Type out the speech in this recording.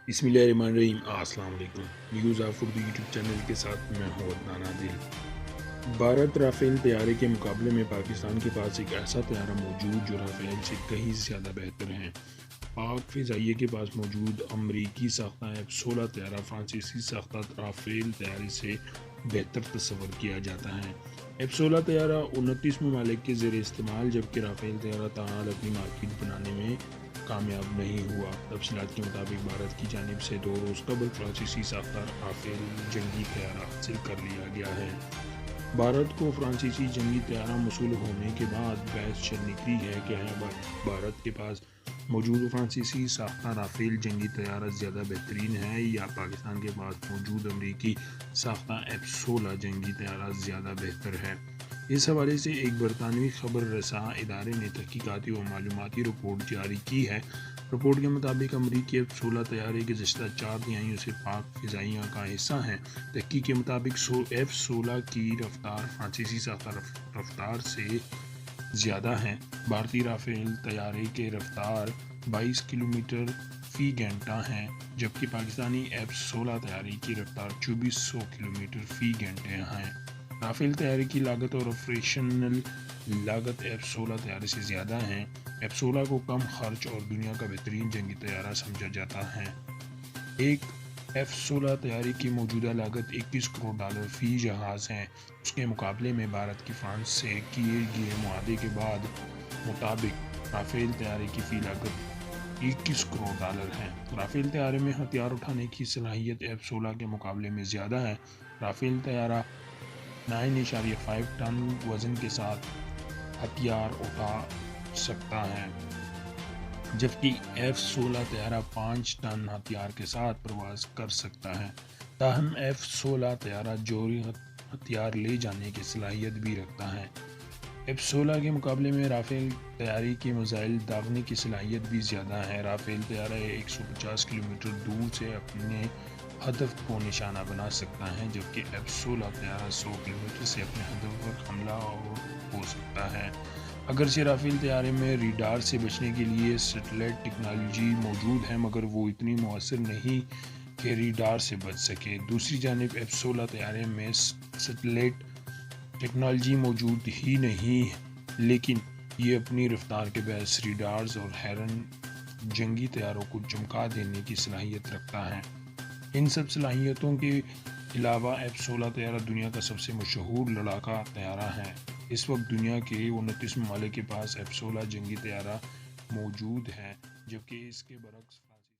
بسم اللہ الرحمن الرحیم۔ السلام علیکم۔ News of Urdu YouTube channel کے ساتھ میں ہوں عدنان عادل۔ بھارت رافیل طیارے کے مقابلے میں پاکستان کے پاس ایک ایسا طیارہ موجود جو رافیل سے کہیں زیادہ بہتر ہے۔ پاک فضائیہ کے پاس موجود امریکی ساختہ F-16 طیارہ فرانسیسی ساختہ رافیل طیارے سے بہتر تصور کیا جاتا ہے۔ F-16 طیارہ 29 ممالک کے زیر استعمال، جبکہ رافیل طیارہ تاحال اپنی مارکیٹ بنانے میں کامیاب نہیں ہوا۔ تفصیلات کے مطابق بھارت کی جانب سے 2 روز قبل فرانسیسی ساختہ رافیل جنگی طیارہ حاصل کر لیا گیا ہے۔ بھارت کو فرانسیسی جنگی طیارہ موصول ہونے کے بعد بحث چل نکلی ہے کہ بھارت کے پاس موجود فرانسیسی ساختہ رافیل جنگی طیارہ زیادہ بہترین ہے یا پاکستان کے پاس موجود امریکی ساختہ F-16 جنگی طیارہ زیادہ بہتر ہے۔ اس حوالے سے ایک برطانوی خبر رساں ادارے نے تحقیقاتی و معلوماتی رپورٹ جاری کی ہے۔ رپورٹ کے مطابق امریکی F-16 طیارے گزشتہ 4 دہائیوں سے پاک فضائیہ کا حصہ ہیں۔ تحقیق کے مطابق F-16 کی رفتار فرانسیسی ساختہ رفتار سے زیادہ ہے۔ بھارتی رافیل طیارے کی رفتار 22 کلومیٹر فی گھنٹہ ہے، جبکہ پاکستانی F-16 طیارے کی رفتار 2400 کلومیٹر فی گھنٹہ ہے۔ رافیل طیارے کی لاگت اور آپریشنل لاگت F-16 طیارے سے زیادہ ہے۔ F-16 کو کم خرچ اور دنیا کا بہترین جنگی طیارہ سمجھا جاتا ہے۔ ایک F-16 طیارے کی موجودہ لاگت $21 کروڑ فی جہاز ہے۔ اس کے مقابلے میں بھارت کی فرانس سے کیے گئے معاہدے کے مطابق رافیل طیارے کی فی لاگت $21 کروڑ ہے۔ رافیل طیارے میں ہتھیار اٹھانے کی صلاحیت F-16 کے مقابلے میں زیادہ ہے۔ رافیل طیارہ 9.5 ٹن وزن کے ساتھ ہتھیار اٹھا سکتا ہے، جبکہ F-16 طیارہ 5 ٹن ہتھیار کے ساتھ پرواز کر سکتا ہے۔ تاہم F-16 طیارہ جوہری ہتھیار لے جانے کی صلاحیت بھی رکھتا ہے۔ F-16 کے مقابلے میں رافیل طیارے کی میزائل داغنے کی صلاحیت بھی زیادہ ہے۔ رافیل طیارہ 150 کلومیٹر دور سے اپنے ہدف کو نشانہ بنا سکتا ہے، جبکہ F-16 طیارہ 100 کلومیٹر سے اپنے ہدف پر حملہ ہو سکتا ہے۔ اگرچہ رافیل طیارے میں ریڈار سے بچنے کے لیے سیٹلائٹ ٹیکنالوجی موجود ہے، مگر وہ اتنی مؤثر نہیں کہ ریڈار سے بچ سکے۔ دوسری جانب F-16 طیارے میں سیٹلائٹ ٹیکنالوجی موجود ہی نہیں، لیکن یہ اپنی رفتار کے باعث ریڈارز اور ہارن جنگی طیاروں کو چمکا دینے کی صلاحیت رکھتا ہے۔ ان سب صلاحیتوں کے علاوہ F-16 طیارہ دنیا کا سب سے مشہور لڑاکا طیارہ ہے۔ اس وقت دنیا کے 29 ممالک کے پاس F-16 جنگی طیارہ موجود ہے، جبکہ اس کے برعکس